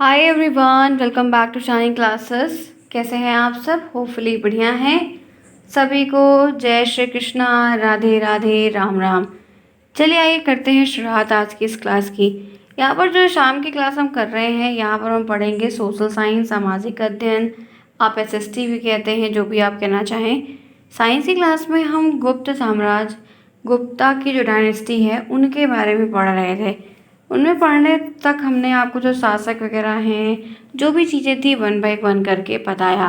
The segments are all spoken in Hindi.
Hi everyone, welcome back to Shining Classes. कैसे हैं आप सब? होपफुली बढ़िया हैं। सभी को जय श्री कृष्णा, राधे राधे, राम राम। चलिए आइए करते हैं शुरुआत आज की इस क्लास की। यहाँ पर जो शाम की क्लास हम कर रहे हैं, यहाँ पर हम पढ़ेंगे सोशल साइंस, सामाजिक अध्ययन, आप एसएसटी भी कहते हैं, जो भी आप कहना चाहें। साइंस की क्लास में हम गुप्त साम्राज्य, गुप्ता की जो डायनेस्टी है उनके बारे में पढ़ रहे थे। उनमें पढ़ने तक हमने आपको जो शासक वगैरह हैं, जो भी चीज़ें थी वन बाय वन करके बताया।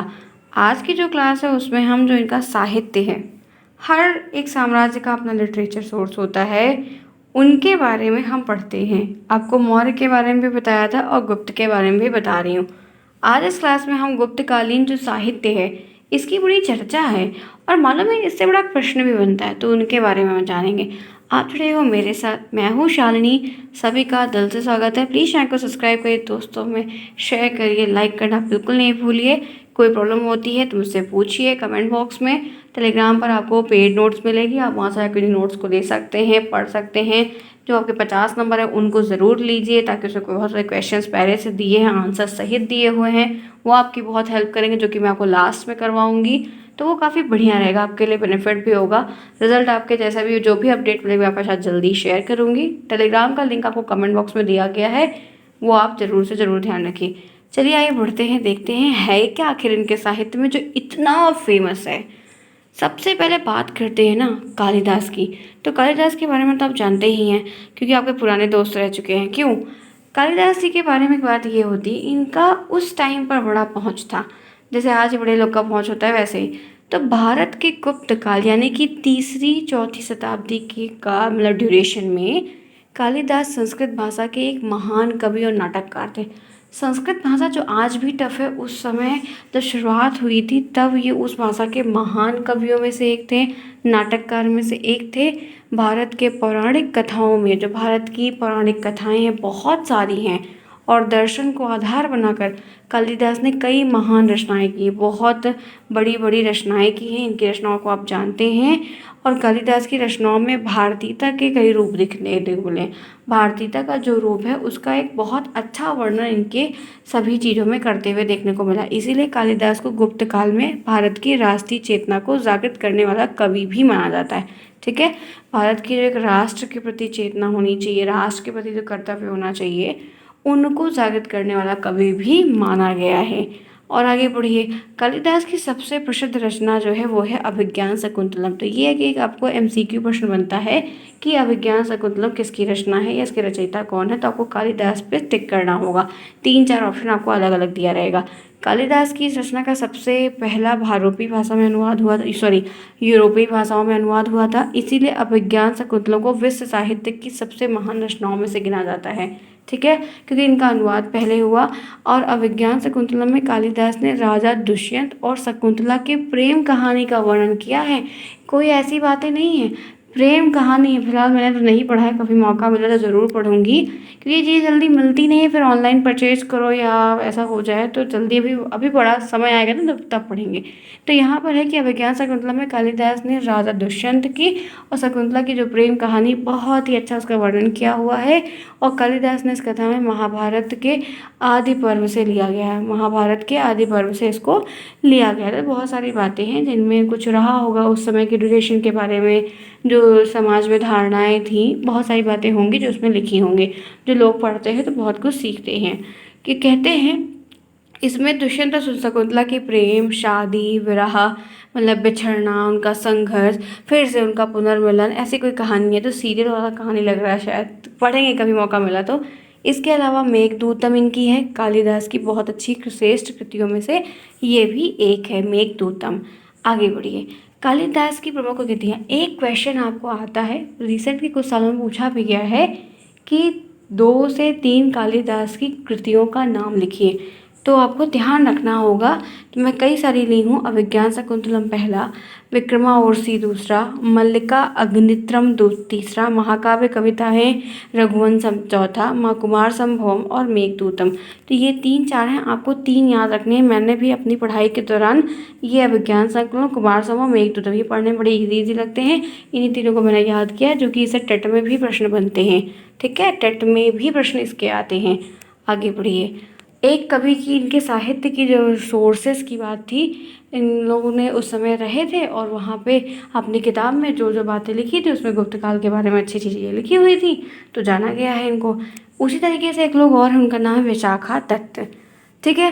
आज की जो क्लास है उसमें हम जो इनका साहित्य है, हर एक साम्राज्य का अपना लिटरेचर सोर्स होता है, उनके बारे में हम पढ़ते हैं। आपको मौर्य के बारे में भी बताया था और गुप्त के बारे में भी बता रही हूँ। आज इस क्लास में हम गुप्तकालीन जो साहित्य है इसकी बड़ी चर्चा है और मालूम है इससे बड़ा प्रश्न भी बनता है, तो उनके बारे में हम जानेंगे। आप जुड़े हो मेरे साथ, मैं हूँ शालिनी। सभी का दिल से स्वागत है। प्लीज़ चैनल को सब्सक्राइब करिए, दोस्तों में शेयर करिए, लाइक करना बिल्कुल नहीं भूलिए। कोई प्रॉब्लम होती है तो मुझसे पूछिए कमेंट बॉक्स में। टेलीग्राम पर आपको पेड नोट्स मिलेगी, आप वहाँ से आकर नोट्स को ले सकते हैं, पढ़ सकते हैं। जो आपके 50 नंबर है उनको ज़रूर लीजिए, ताकि उसमें बहुत सारे क्वेश्चंस पहले से दिए हैं, आंसर सहित दिए हुए हैं, वो आपकी बहुत हेल्प करेंगे, जो कि मैं आपको लास्ट में करवाऊँगी। तो वो काफ़ी बढ़िया रहेगा, आपके लिए बेनिफिट भी होगा। रिजल्ट आपके जैसा भी जो भी अपडेट मिलेगी आपके साथ जल्दी शेयर करूँगी। टेलीग्राम का लिंक आपको कमेंट बॉक्स में दिया गया है, वो आप ज़रूर से ज़रूर ध्यान रखिए। चलिए आइए बढ़ते हैं, देखते हैं है क्या आखिर इनके साहित्य में जो इतना फेमस है। सबसे पहले बात करते हैं ना कालिदास की। तो कालिदास के बारे में तो आप जानते ही हैं, क्योंकि आपके पुराने दोस्त रह चुके हैं। क्यों? कालिदास जी के बारे में एक बात ये होती, इनका उस टाइम पर बड़ा पहुंच था, जैसे आज बड़े लोग का पहुंच होता है वैसे ही। तो भारत के गुप्त काल यानी कि तीसरी चौथी शताब्दी की का मतलब ड्यूरेशन में कालिदास संस्कृत भाषा के एक महान कवि और नाटककार थे। संस्कृत भाषा जो आज भी टफ है, उस समय जब शुरुआत हुई थी तब ये उस भाषा के महान कवियों में से एक थे, नाटककार में से एक थे। भारत के पौराणिक कथाओं में, जो भारत की पौराणिक कथाएं हैं बहुत सारी हैं, और दर्शन को आधार बनाकर कालिदास ने कई महान रचनाएं की, बहुत बड़ी बड़ी रचनाएं की हैं। इनकी रचनाओं को आप जानते हैं। और कालिदास की रचनाओं में भारतीयता के कई रूप दिखने बोले। भारतीयता का जो रूप है उसका एक बहुत अच्छा वर्णन इनके सभी चीज़ों में करते हुए देखने को मिला। इसीलिए कालिदास को गुप्त काल में भारत की राष्ट्रीय चेतना को जागृत करने वाला कवि भी माना जाता है। ठीक है, भारत की जो एक राष्ट्र के प्रति चेतना होनी चाहिए, राष्ट्र के प्रति जो कर्तव्य होना चाहिए, उनको जागृत करने वाला कवि भी माना गया है। और आगे बढ़िए, कालिदास की सबसे प्रसिद्ध रचना जो है वो है अभिज्ञान शकुंतलम। तो ये है कि एक आपको एमसीक्यू प्रश्न बनता है कि अभिज्ञान शकुंतलम किसकी रचना है या इसके रचयिता कौन है, तो आपको कालिदास पे टिक करना होगा। 3-4 ऑप्शन आपको अलग अलग दिया रहेगा। कालिदास की इस रचना का सबसे पहला यूरोपीय भाषा में अनुवाद हुआ था, यूरोपीय भाषाओं में अनुवाद हुआ था। इसीलिए अभिज्ञान शकुंतलम को विश्व साहित्य की सबसे महान रचनाओं में से गिना जाता है। ठीक है, क्योंकि इनका अनुवाद पहले हुआ। और अभिज्ञान शकुंतलम में कालिदास ने राजा दुष्यंत और शकुंतला के प्रेम कहानी का वर्णन किया है। कोई ऐसी बातें नहीं है, प्रेम कहानी है। फिलहाल मैंने तो नहीं पढ़ा है, कभी मौका मिला तो ज़रूर पढ़ूंगी, क्योंकि ये चीज़ जल्दी मिलती नहीं है। फिर ऑनलाइन परचेज करो या ऐसा हो जाए तो जल्दी, अभी बड़ा समय आएगा ना तब पढ़ेंगे। तो यहाँ पर है कि अभिज्ञान शकुंतलम में कालिदास ने राजा दुष्यंत की और शकुंतला की जो प्रेम कहानी, बहुत ही अच्छा उसका वर्णन किया हुआ है। और कालिदास ने इस कथा में महाभारत के आदि पर्व से लिया गया है, महाभारत के आदि पर्व से इसको लिया गया है। तो बहुत सारी बातें हैं जिनमें कुछ रहा होगा उस समय की ड्यूरेशन के बारे में, जो समाज में धारणाएं थी, बहुत सारी बातें होंगी जो उसमें लिखी होंगी। जो लोग पढ़ते हैं तो बहुत कुछ सीखते हैं। कि कहते हैं इसमें दुष्यंत और शकुंतला की प्रेम, शादी, विरह मतलब बिछड़ना, उनका संघर्ष, फिर से उनका पुनर्मिलन, ऐसी कोई कहानी है। तो सीरियल वाला कहानी लग रहा है, शायद पढ़ेंगे कभी मौका मिला तो। इसके अलावा मेघदूतम इनकी है, कालिदास की बहुत अच्छी श्रेष्ठ कृतियों में से ये भी एक है, मेघदूतम। आगे बढ़िए, कालिदास की प्रमुख कृतियाँ। एक क्वेश्चन आपको आता है, रिसेंट के कुछ सालों में पूछा भी गया है कि 2 से 3 कालिदास की कृतियों का नाम लिखिए। तो आपको ध्यान रखना होगा कि मैं कई सारी ली हूँ। अभिज्ञान शकुंतलम पहला, विक्रमाओर्वशी दूसरा, मल्लिका अग्नित्रम तीसरा, महाकाव्य कविता है रघुवंशम चौथा, माँ कुमार संभवम और मेघदूतम। तो ये 3-4 हैं, आपको 3 याद रखने हैं। मैंने भी अपनी पढ़ाई के दौरान ये अभिज्ञान शकुंतलम, कुमार संभवम, मेघदूतम, ये पढ़ने में बड़े ईजी लगते हैं। इन्हीं तीनों को मैंने याद किया, जो कि इसे टेट में भी प्रश्न बनते हैं। ठीक है, टेट में भी प्रश्न इसके आते हैं। आगे बढ़िए, एक कवि की, इनके साहित्य की जो सोर्सेस की बात थी, इन लोगों ने उस समय रहे थे और वहाँ पे अपनी किताब में जो जो बातें लिखी थी उसमें गुप्त काल के बारे में अच्छी चीज़ें लिखी हुई थी, तो जाना गया है इनको। उसी तरीके से एक लोग और हैं, उनका नाम है विशाखा दत्त। ठीक है,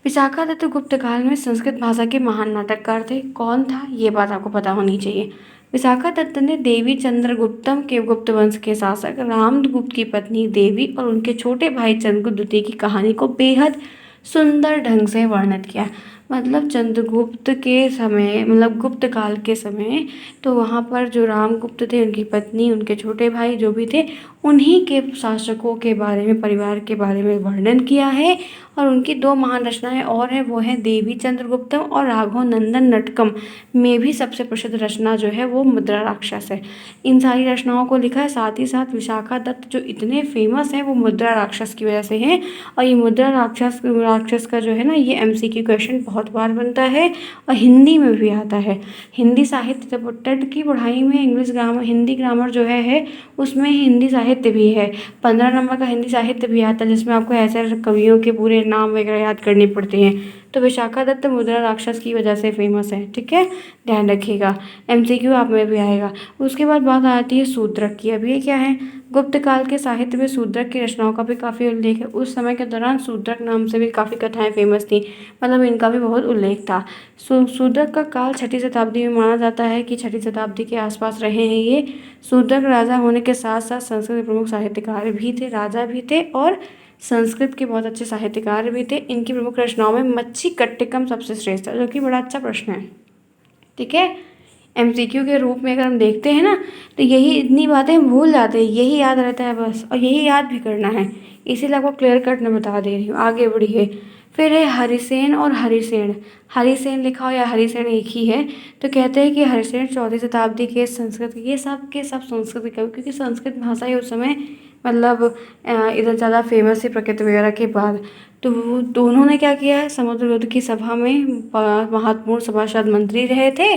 विशाखा दत्त गुप्त काल में संस्कृत भाषा के महान नाटककार थे। कौन था ये बात आपको पता होनी चाहिए। विशाखा दत्त ने देवी चंद्रगुप्तम के गुप्त वंश के शासक रामगुप्त की पत्नी देवी और उनके छोटे भाई चंद्रगुप्त द्वितीय की कहानी को बेहद सुंदर ढंग से वर्णित किया। मतलब चंद्रगुप्त के समय, मतलब गुप्त काल के समय, तो वहाँ पर जो रामगुप्त थे, उनकी पत्नी, उनके छोटे भाई जो भी थे, उन्हीं के शासकों के बारे में, परिवार के बारे में वर्णन किया है। और उनकी दो महान रचनाएं और हैं, वो हैं देवी चंद्रगुप्तम और राघव नंदन नटकम में भी सबसे प्रसिद्ध रचना जो है वो मुद्रा राक्षस है। इन सारी रचनाओं को लिखा है। साथ ही साथ विशाखा दत्त जो इतने फेमस हैं वो मुद्रा राक्षस की वजह से हैं। और ये मुद्रा राक्षस का जो है ना, ये MCQ क्वेश्चन बहुत बार बनता है और हिंदी में भी आता है। हिंदी साहित्य जब टेट की पढ़ाई में इंग्लिश ग्रामर, हिंदी ग्रामर जो है उसमें हिंदी साहित्य भी है। 15 नंबर का हिंदी साहित्य भी आता है, जिसमें आपको ऐसे कवियों के पूरे नाम वगैरह याद करने पड़ते हैं। तो विशाखा दत्त मुद्रा राक्षस की वजह से फेमस है। ठीक है, ध्यान रखिएगा, MCQ आप में भी आएगा। उसके बाद बात आती है शूद्रक की। अब ये क्या है, गुप्त काल के साहित्य में शूद्रक की रचनाओं का भी काफ़ी उल्लेख है। उस समय के दौरान शूद्रक नाम से भी काफ़ी कथाएं फेमस थी, मतलब इनका भी बहुत उल्लेख था। शूद्रक का काल 6ठी शताब्दी में माना जाता है कि 6ठी शताब्दी के आसपास रहे हैं ये। शूद्रक राजा होने के साथ साथ संस्कृत के प्रमुख साहित्यकार भी थे, राजा भी थे और संस्कृत के बहुत अच्छे साहित्यकार भी थे। इनकी प्रमुख रचनाओं में मच्छी कट्टिकम सबसे श्रेष्ठ है, जो कि बड़ा अच्छा प्रश्न है। ठीक है, MCQ के रूप में अगर हम देखते हैं ना, तो यही इतनी बातें हम भूल जाते हैं, यही याद रहता है बस, और यही याद भी करना है। इसीलिए आपको क्लियर कट मैं बता दे रही हूँ। आगे बढ़िए। फिर है हरिसेन और हरिसेन। हरिसेन लिखा हो या हरिसेन एक ही है। तो कहते हैं कि हरिसेन 14वीं शताब्दी के संस्कृत, ये सब के सब संस्कृत कवि, क्योंकि संस्कृत भाषा ही उस समय मतलब इधर ज़्यादा फेमस है प्रकृति वगैरह के बाद। तो वो दोनों ने क्या किया है, समुद्रगुप्त की सभा में महत्वपूर्ण सभासद मंत्री रहे थे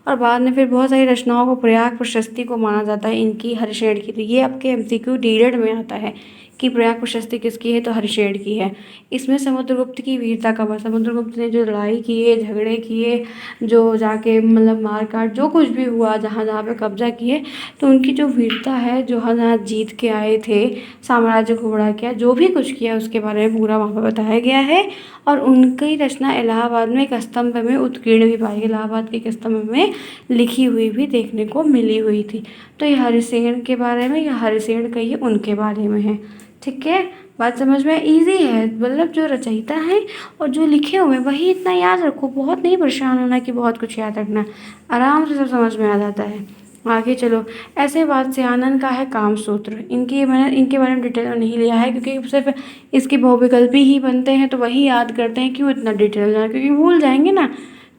और बाद में फिर बहुत सारी रचनाओं को प्रयाग प्रशस्ति को माना जाता है इनकी, हरिशेन की। तो ये आपके MCQ डीएड में आता है कि प्रयाग प्रशस्ति किसकी है, तो हरिशेन की है। इसमें समुद्रगुप्त की वीरता का वर्णन, समुद्रगुप्त ने जो लड़ाई किए, झगड़े किए, जो जाके मतलब मार काट जो कुछ भी हुआ, जहाँ जहाँ पे कब्जा किए, तो उनकी जो वीरता है, जो जहाँ जीत के आए थे, साम्राज्य को बड़ा किया, जो भी कुछ किया उसके बारे में पूरा वहाँ पर बताया गया है। और उनकी रचना इलाहाबाद में एक स्तंभ में उत्कीर्ण भी पाई, इलाहाबाद के एक स्तंभ में लिखी हुई भी देखने को मिली हुई थी। तो ये हरिसेन के बारे में, या हरिसेन कहिए, उनके बारे में है। ठीक है, बात समझ में, इजी है, मतलब जो रचयिता है और जो लिखे हुए वही इतना याद रखो, बहुत नहीं परेशान होना कि बहुत कुछ याद रखना, आराम से सब समझ में आ जाता है। आगे चलो। ऐसे वात्स्यायन का है कामसूत्र। मैंने इनके बारे में डिटेल में नहीं लिया है, क्योंकि सिर्फ इसके बहुविकल्पी ही बनते हैं, तो वही याद करते हैं, क्यों इतना डिटेल जाना, क्योंकि भूल जाएंगे ना।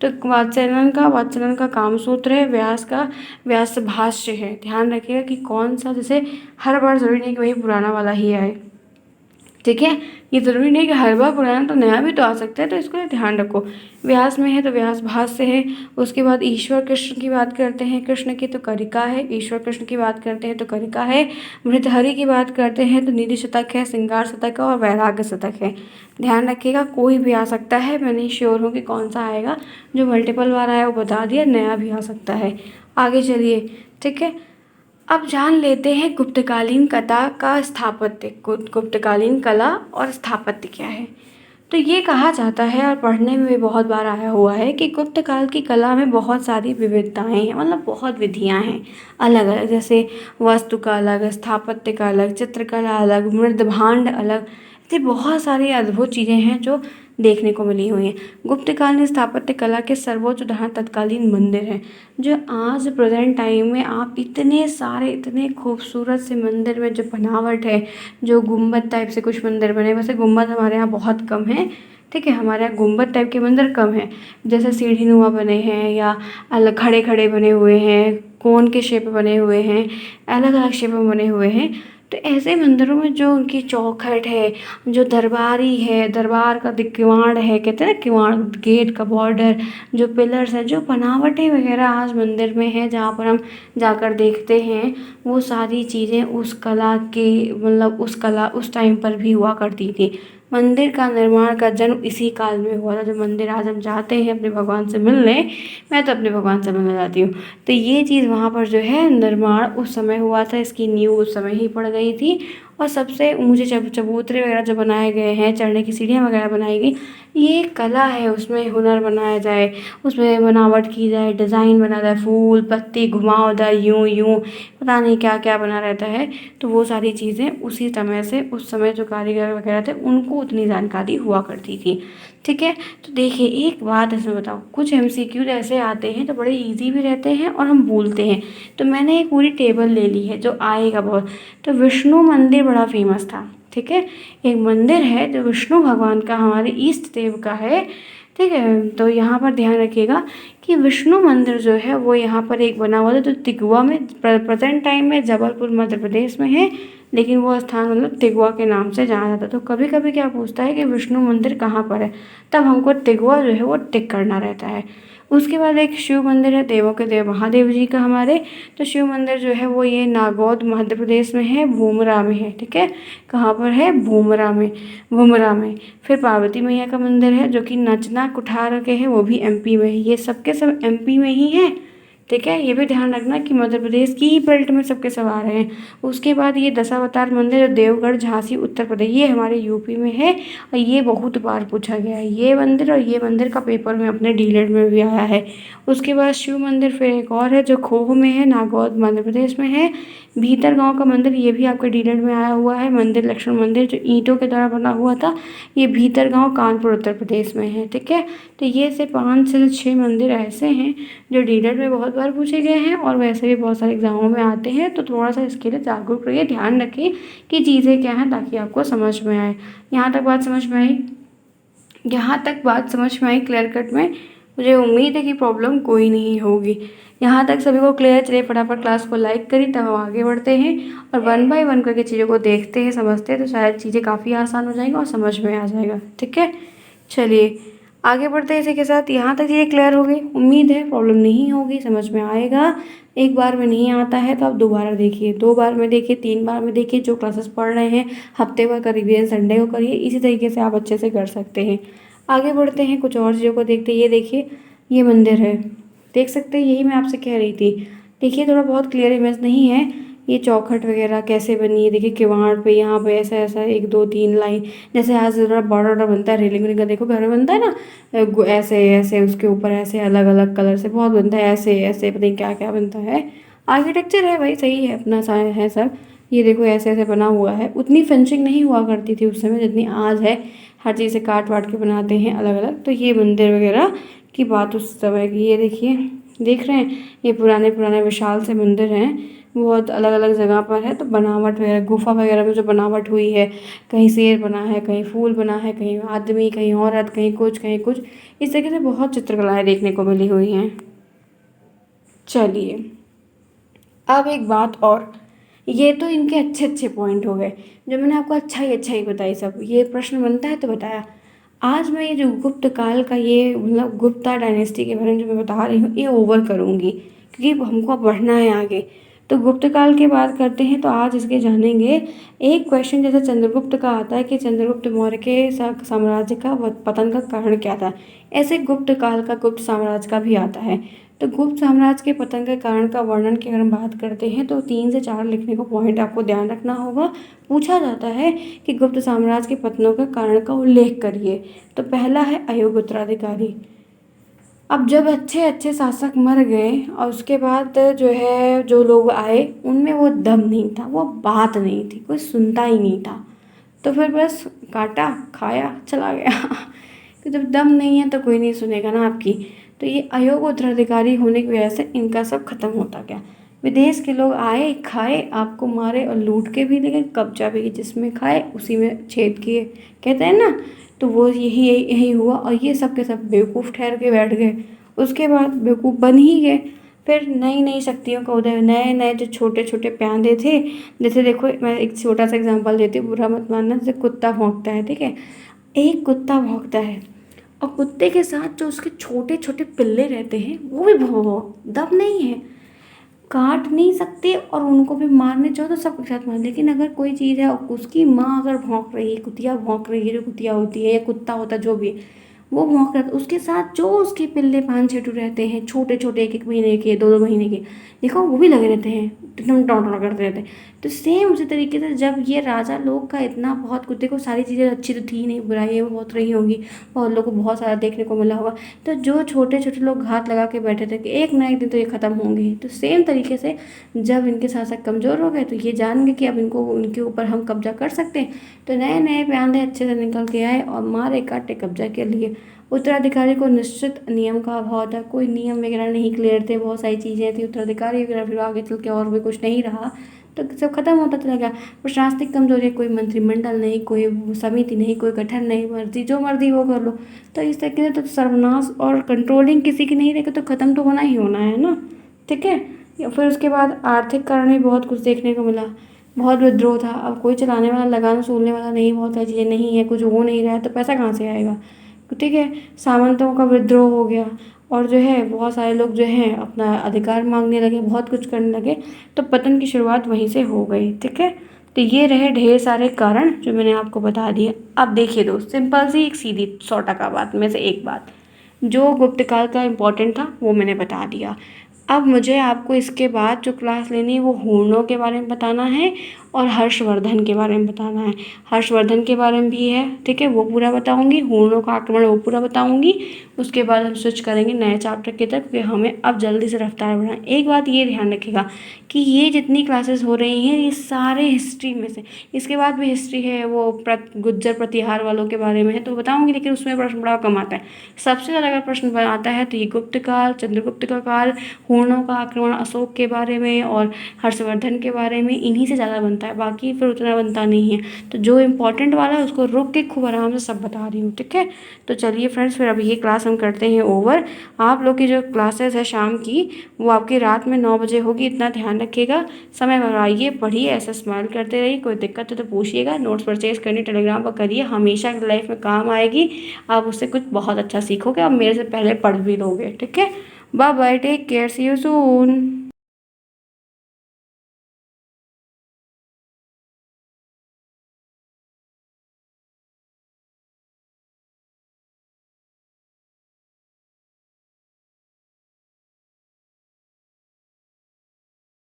तो वात्स्यायन का कामसूत्र है, व्यास का व्यास भाष्य है। ध्यान रखिएगा कि कौन सा, जैसे हर बार जरूरी नहीं कि वही पुराना वाला ही आए। ठीक है, ये ज़रूरी नहीं कि हर बार पुराना, तो नया भी तो आ सकता है, तो इसको ध्यान रखो। व्यास में है तो व्यास भाष्य है। उसके बाद ईश्वर कृष्ण की बात करते हैं, कृष्ण की तो करिका है। ईश्वर कृष्ण की बात करते हैं तो करिका है। भृतहरि की बात करते हैं तो निधि शतक है, श्रृंगार शतक है और वैराग्य शतक है। ध्यान रखिएगा, कोई भी आ सकता है, मैं नहीं श्योर हूँ कि कौन सा आएगा। जो मल्टीपल वाला है वो बता दिया, नया भी आ सकता है। आगे चलिए। ठीक है, अब जान लेते हैं गुप्तकालीन कला का स्थापत्य। गुप्तकालीन कला और स्थापत्य क्या है। तो ये कहा जाता है और पढ़ने में भी बहुत बार आया हुआ है कि गुप्त काल की कला में बहुत सारी विविधताएं हैं, मतलब बहुत विधियां हैं अलग अलग, जैसे वास्तु का अलग, स्थापत्य का अलग, चित्रकला अलग, मृद भांड अलग, ऐसे बहुत सारी अद्भुत चीज़ें हैं जो देखने को मिली हुई हैं। गुप्तकालीन स्थापत्य कला के सर्वोच्च उदाहरण तत्कालीन मंदिर हैं, जो आज प्रेजेंट टाइम में आप इतने सारे, इतने खूबसूरत से मंदिर में जो बनावट है, जो गुम्बद टाइप से कुछ मंदिर बने, वैसे गुम्बद हमारे यहाँ बहुत कम है। ठीक है, हमारे यहाँ गुम्बद टाइप के मंदिर कम हैं, जैसे सीढ़ी नुमा बने हैं या अलग खड़े खड़े बने हुए हैं, कोन के शेप बने हुए हैं, अलग अलग शेप में बने हुए हैं। तो ऐसे मंदिरों में जो उनकी चौखट है, जो दरबारी है, दरबार का किवाड़ है, कहते हैं ना किवाड़, गेट का बॉर्डर, जो पिलर्स हैं, जो बनावटें वगैरह आज मंदिर में है, जहाँ पर हम जाकर देखते हैं, वो सारी चीज़ें उस कला के, मतलब उस कला उस टाइम पर भी हुआ करती थी। मंदिर का निर्माण का जन्म इसी काल में हुआ था। जो मंदिर आज हम जाते हैं अपने भगवान से मिलने, मैं तो अपने भगवान से मिलने जाती हूँ, तो ये चीज़ वहाँ पर जो है निर्माण उस समय हुआ था, इसकी नींव उस समय ही पड़ गई थी। और सबसे ऊंचे चबूतरे वगैरह जो बनाए गए हैं, चढ़ने की सीढ़ियाँ वगैरह बनाई गई, ये कला है, उसमें हुनर बनाया जाए, उसमें बनावट की जाए, डिज़ाइन बना जाए, फूल पत्ती घुमावदार यूं यूं पता नहीं क्या क्या बना रहता है। तो वो सारी चीज़ें उसी समय से, उस समय जो कारीगर वगैरह थे उनको उतनी जानकारी हुआ करती थी। ठीक है, तो देखिए एक बात इसमें बताओ, कुछ MCQ ऐसे आते हैं तो बड़े इजी भी रहते हैं और हम भूलते हैं। तो मैंने एक पूरी टेबल ले ली है जो आएगा बहुत। तो विष्णु मंदिर बड़ा फेमस था। ठीक है, एक मंदिर है जो विष्णु भगवान का, हमारे इष्ट देव का है। ठीक है, तो यहाँ पर ध्यान रखिएगा कि विष्णु मंदिर जो है वो यहाँ पर एक बना हुआ था जो तिगवा में, प्रेजेंट टाइम में जबलपुर मध्य प्रदेश में है, लेकिन वो स्थान मतलब तिगवा के नाम से जाना जाता है। तो कभी कभी क्या पूछता है कि विष्णु मंदिर कहाँ पर है, तब हमको तिगवा जो है वो टिक करना रहता है। उसके बाद एक शिव मंदिर है, देवों के देव महादेव जी का हमारे। तो शिव मंदिर जो है वो ये नागौद मध्य प्रदेश में है, भूमरा में है। ठीक है, कहाँ पर है, भूमरा में, भूमरा में। फिर पार्वती मैया का मंदिर है जो कि नचना कुठार के हैं, वो भी MP में है। ये सबके सब MP में ही है। ठीक है, ये भी ध्यान रखना कि मध्य प्रदेश की ही बेल्ट में सबके सब आ रहे हैं। उसके बाद ये दशावतार मंदिर जो देवगढ़ झांसी उत्तर प्रदेश, ये हमारे यूपी में है। और ये बहुत बार पूछा गया है ये मंदिर, और ये मंदिर का पेपर में अपने डीलेट में भी आया है। उसके बाद शिव मंदिर फिर एक और है जो खोह में है, नागौद मध्य प्रदेश में है। भीतर गांव का मंदिर, ये भी आपके डीलेट में आया हुआ है। मंदिर लक्ष्मण मंदिर जो ईंटों के द्वारा बना हुआ था, ये भीतर गांव कानपुर उत्तर प्रदेश में है। ठीक है, तो ये से 5 से 6 मंदिर ऐसे हैं जो डीलेट में बहुत बार पूछे गए हैं और वैसे भी बहुत सारे एग्जामों में आते हैं। तो थोड़ा सा इसके लिए जागरूक रहिए, ध्यान रखिए कि चीज़ें क्या हैं ताकि आपको समझ में आए। यहाँ तक बात समझ में आई? यहाँ तक बात समझ में आई क्लियर कट में? मुझे उम्मीद है कि प्रॉब्लम कोई नहीं होगी। यहाँ तक सभी को क्लियर? चलिए फटाफट क्लास को लाइक करिए, तब हम आगे बढ़ते हैं और 1 बाय 1 करके चीज़ों को देखते हैं, समझते हैं, तो शायद चीज़ें काफ़ी आसान हो जाएंगी और समझ में आ जाएगा। ठीक है, चलिए आगे बढ़ते हैं इसी के साथ। यहाँ तक चीज़ें क्लियर हो गई, उम्मीद है प्रॉब्लम नहीं होगी, समझ में आएगा। एक बार में नहीं आता है तो आप दोबारा देखिए, 2 बार में देखिए, 3 बार में देखिए। जो क्लासेस पढ़ रहे हैं हफ्ते भर का रिवीजन संडे को करिए, इसी तरीके से आप अच्छे से कर सकते हैं। आगे बढ़ते हैं, कुछ और चीज़ों को देखते हैं। ये देखिए, ये मंदिर है, देख सकते हैं, यही मैं आपसे कह रही थी। देखिए थोड़ा बहुत क्लियर इमेज नहीं है, ये चौखट वगैरह कैसे बनी है। देखिए किवाड़ पे यहाँ पे ऐसा ऐसा 1 2 3 लाइन, जैसे आज ज़रा बड़ा बनता है रेलिंग वेलिंग का, देखो घर में बनता है ना, ऐसे ऐसे उसके ऊपर ऐसे अलग अलग कलर से बहुत बनता है, ऐसे ऐसे पता नहीं क्या क्या बनता है। आर्किटेक्चर है भाई, सही है, अपना सा है सब। ये देखो ऐसे ऐसे बना हुआ है। उतनी फिनिशिंग नहीं हुआ करती थी उस समय जितनी आज है, हर चीज़ से काट वाट के बनाते हैं अलग अलग। तो ये मंदिर वगैरह की बात उस समय की। ये देखिए, देख रहे हैं, ये पुराने पुराने विशाल से मंदिर हैं, बहुत अलग अलग जगह पर है। तो बनावट वगैरह, गुफा वगैरह में जो बनावट हुई है, कहीं शेर बना है, कहीं फूल बना है, कहीं आदमी, कहीं औरत, कहीं कुछ कहीं कुछ, इस तरीके से बहुत चित्रकलाएं देखने को मिली हुई हैं। चलिए अब एक बात और, ये तो इनके अच्छे अच्छे पॉइंट हो गए जो मैंने आपको अच्छा ही बताई सब। ये प्रश्न बनता है तो बताया। आज मैं ये जो गुप्त काल का, ये मतलब गुप्ता डायनेस्टी के बारे में जो मैं बता रही हूँ, ये ओवर करूँगी क्योंकि हमको अब बढ़ना है आगे। तो गुप्त काल की बात करते हैं तो आज इसके जानेंगे। एक क्वेश्चन जैसे चंद्रगुप्त का आता है कि चंद्रगुप्त मौर्य के साम्राज्य का पतन का कारण क्या था, ऐसे गुप्त काल का, गुप्त साम्राज्य का भी आता है। तो गुप्त साम्राज्य के पतन के कारण का वर्णन की अगर हम बात करते हैं तो 3 से 4 लिखने को पॉइंट आपको ध्यान रखना होगा। पूछा जाता है कि गुप्त साम्राज्य के पतनों का कारण का उल्लेख करिए। तो पहला है अयोग्य उत्तराधिकारी। अब जब अच्छे अच्छे शासक मर गए और उसके बाद जो है जो लोग आए उनमें वो दम नहीं था, वो बात नहीं थी, कोई सुनता ही नहीं था। तो फिर बस काटा खाया चला गया कि जब दम नहीं है तो कोई नहीं सुनेगा ना आपकी। तो ये अयोग्य उत्तराधिकारी होने की वजह से इनका सब खत्म होता गया। विदेश के लोग आए, खाए, आपको मारे और लूट के भी ले गए, कब्जा भी, जिसमें खाए उसी में छेद किए, कहते हैं ना। तो वो यही यही यही हुआ और ये सब के सब बेवकूफ़ ठहर के बैठ गए। उसके बाद बेवकूफ़ बन ही गए। फिर नई नई शक्तियों का उदय, नए नए जो छोटे छोटे प्यादे थे, जैसे देखो मैं एक छोटा सा एग्जांपल देती हूँ, बुरा मत मानना। जैसे कुत्ता भौंकता है, ठीक है, एक कुत्ता भौंकता है और कुत्ते के साथ जो उसके छोटे छोटे पिल्ले रहते हैं वो भी भौं, दम नहीं है। काट नहीं सकते और उनको भी मारने चाहो तो सबके साथ मार, लेकिन अगर कोई चीज़ है उसकी माँ अगर भौंक रही है, कुतिया भौंक रही है, जो कुतिया होती है या कुत्ता होता है जो भी है, वो भौंक रहा था उसके साथ जो उसके पिल्ले 5-6 रहते हैं, छोटे छोटे 1-1 महीने के, 2-2 महीने के, देखो वो भी लगे रहते हैं, एकदम टॉन्ट करते रहते हैं। तो सेम उसी तरीके से जब ये राजा लोग का इतना बहुत, कुत्ते को सारी चीज़ें अच्छी तो थी नहीं, बुराइयाँ बहुत रही होंगी, बहुत लोगों को बहुत सारा देखने को मिला होगा, तो जो छोटे छोटे लोग घात लगा के बैठे थे कि एक ना एक दिन तो ये ख़त्म होंगे, तो सेम तरीके से जब इनके शासक कमज़ोर हो गए तो ये जान गए कि अब इनको, उनके ऊपर हम कब्जा कर सकते हैं, तो नए नए प्यादे अच्छे से निकल के आए और मारे काटे कब्जा के लिए। उत्तराधिकारी को निश्चित नियम का अभाव था, कोई नियम वगैरह नहीं क्लियर थे, बहुत सारी चीज़ें थी उत्तराधिकारी वगैरह, फिर आगे चल के और भी कुछ नहीं रहा, तो सब खत्म होता चला गया। प्रशासनिक कमजोरी, कोई मंत्रिमंडल नहीं, कोई समिति नहीं, कोई गठन नहीं, मर्जी जो मर्जी वो कर लो, तो इस तरीके से तो सर्वनाश और कंट्रोलिंग किसी की नहीं रहेगी तो ख़त्म तो होना ही होना है ना, ठीक है। या फिर उसके बाद आर्थिक कारण भी बहुत कुछ देखने को मिला, बहुत विद्रोह था, अब कोई चलाने वाला, लगान वसूलने वाला नहीं, बहुत सारी चीज़ें नहीं है, कुछ हो नहीं रहा है तो पैसा कहाँ से आएगा, ठीक है। सामंतों का विद्रोह हो गया और जो है बहुत सारे लोग जो हैं अपना अधिकार मांगने लगे, बहुत कुछ करने लगे, तो पतन की शुरुआत वहीं से हो गई, ठीक है। तो ये रहे ढेर सारे कारण जो मैंने आपको बता दिए। अब देखिए दोस्त, सिंपल सी एक सीधी 100% बात में से एक बात, जो गुप्त काल का इम्पोर्टेंट था वो मैंने बता दिया। अब मुझे आपको इसके बाद जो क्लास लेनी है वो हूणों के बारे में बताना है और हर्षवर्धन के बारे में बताना है। हर्षवर्धन के बारे में भी है, ठीक है, वो पूरा बताऊंगी, हूणों का आक्रमण वो पूरा बताऊंगी। उसके बाद हम स्विच करेंगे नए चैप्टर की तरफ, क्योंकि हमें अब जल्दी से रफ्तार बढ़ाएं। एक बात ये ध्यान रखिएगा कि ये जितनी क्लासेस हो रही हैं ये सारे हिस्ट्री में से, इसके बाद भी हिस्ट्री है वो गुज्जर प्रतिहार वालों के बारे में है तो बताऊंगी, लेकिन उसमें प्रश्न बड़ा कम आता है। सबसे ज़्यादा अगर प्रश्न आता है तो ये गुप्त काल, चंद्रगुप्त का काल, हूणों का आक्रमण, अशोक के बारे में और हर्षवर्धन के बारे में, इन्हीं से ज़्यादा बनता है, बाकी फिर उतना बनता नहीं है। तो जो इम्पोर्टेंट वाला है उसको रुक के खूब आराम से सब बता रही हूँ, ठीक है। तो चलिए फ्रेंड्स, फिर अभी ये क्लास हम करते हैं ओवर। आप लोग की जो क्लासेस है शाम की वो आपकी रात में 9 बजे होगी, इतना ध्यान रखिएगा। समय पर आइए, पढ़िए, ऐसा स्माइल करते रहिए, कोई दिक्कत है तो पूछिएगा। नोट्स परचेज करनी टेलीग्राम पर करिए, हमेशा लाइफ में काम आएगी, आप उससे कुछ बहुत अच्छा सीखोगे और मेरे से पहले पढ़ भी लोगे, ठीक है। Bye bye, take care, see you soon.